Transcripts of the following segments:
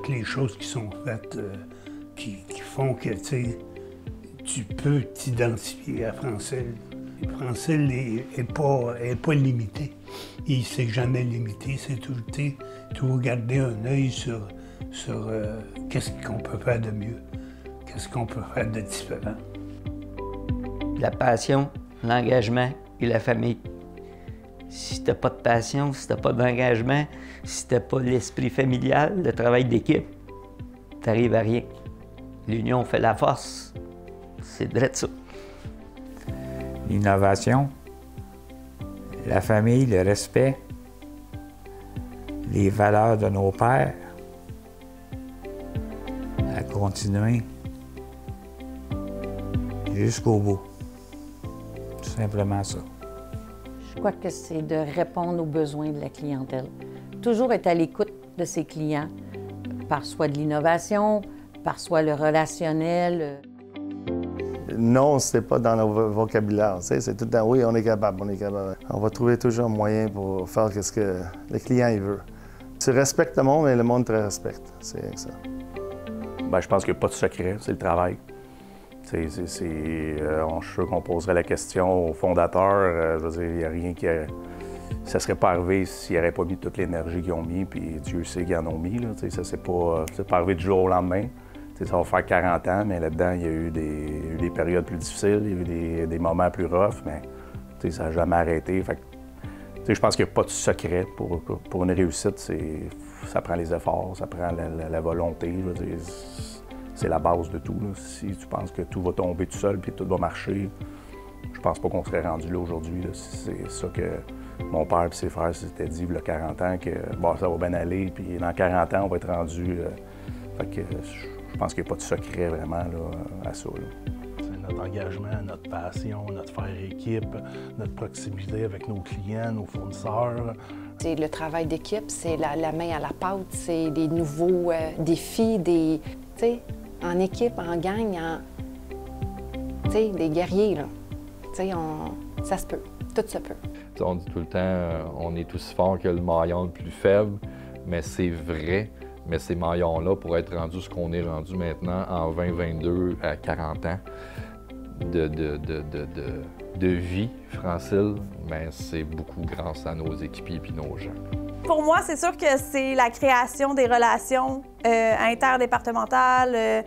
toutes les choses qui sont faites qui font que tu peux t'identifier à Francille. Francille n'est pas limité. Il ne s'est jamais limité. C'est toujours garder un œil sur qu'est-ce qu'on peut faire de mieux, qu'est-ce qu'on peut faire de différent. La passion, l'engagement et la famille. Si t'as pas de passion, si t'as pas d'engagement, si t'as pas l'esprit familial, le travail d'équipe, t'arrives à rien. L'union fait la force. C'est vrai de ça. L'innovation, la famille, le respect, les valeurs de nos pères, à continuer jusqu'au bout. Tout simplement ça. Je crois que c'est de répondre aux besoins de la clientèle. Toujours être à l'écoute de ses clients, par soit de l'innovation, par soit le relationnel. Non, c'est pas dans nos vocabulaire. C'est tout le temps, oui, on est capable, on est capable. On va trouver toujours un moyen pour faire ce que le client il veut. Tu respectes le monde, mais le monde te respecte. C'est ça. Bien, je pense qu'il n'y a pas de secret, c'est le travail. Je suis sûr qu'on poserait la question aux fondateurs. Je veux dire, il n'y a rien qui... Ça ne serait pas arrivé s'ils n'auraient pas mis toute l'énergie qu'ils ont mis, puis Dieu sait qu'ils en ont mis. Là, ça, c'est pas arrivé du jour au lendemain. Ça va faire 40 ans, mais là-dedans, il y a eu des périodes plus difficiles, il y a eu des moments plus rough, mais ça n'a jamais arrêté. Fait que, je pense qu'il n'y a pas de secret pour une réussite. Ça prend les efforts, ça prend la volonté. C'est la base de tout. Là. Si tu penses que tout va tomber tout seul puis tout va marcher, je pense pas qu'on serait rendu là aujourd'hui. C'est ça que mon père et ses frères s'étaient dit il y a 40 ans, que bon, ça va bien aller, puis dans 40 ans, on va être rendu. Fait que je pense qu'il n'y a pas de secret vraiment là, à ça. C'est notre engagement, notre passion, notre faire équipe, notre proximité avec nos clients, nos fournisseurs. C'est le travail d'équipe, c'est la main à la pâte, c'est des nouveaux défis, en équipe, en gang, des guerriers, là. Ça se peut, tout se peut. On dit tout le temps, on est aussi fort que le maillon le plus faible, mais c'est vrai. Mais ces maillons-là, pour être rendus ce qu'on est rendu maintenant en 2022 à 40 ans de vie, Francille, bien, c'est beaucoup grâce à nos équipiers et nos gens. Pour moi, c'est sûr que c'est la création des relations interdépartementales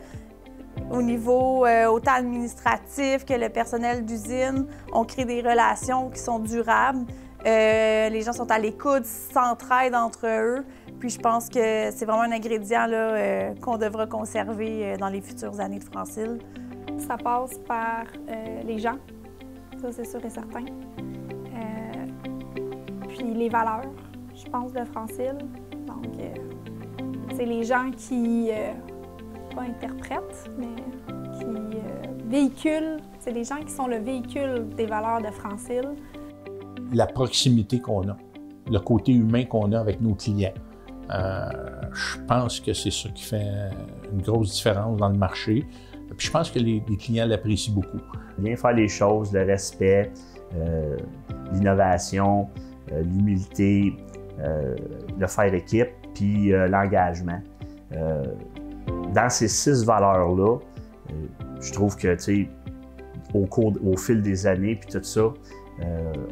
au niveau autant administratif que le personnel d'usine. On crée des relations qui sont durables. Les gens sont à l'écoute, s'entraident entre eux. Puis je pense que c'est vraiment un ingrédient qu'on devra conserver dans les futures années de Francille. Ça passe par les gens, ça c'est sûr et certain. Puis les valeurs, je pense, de Francille. Donc, c'est les gens qui, pas interprètent, mais qui véhiculent. C'est les gens qui sont le véhicule des valeurs de Francille. La proximité qu'on a, le côté humain qu'on a avec nos clients. Je pense que c'est ça qui fait une grosse différence dans le marché. Puis je pense que les clients l'apprécient beaucoup. Bien faire les choses, le respect, l'innovation, l'humilité, le faire équipe, puis l'engagement. Dans ces 6 valeurs-là, je trouve que, au fil des années, puis tout ça,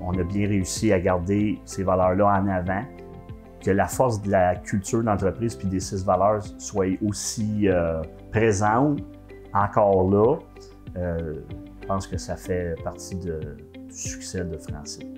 on a bien réussi à garder ces valeurs-là en avant. Que la force de la culture d'entreprise puis des 6 valeurs soit aussi présente, encore là, je pense que ça fait partie du succès de Francille.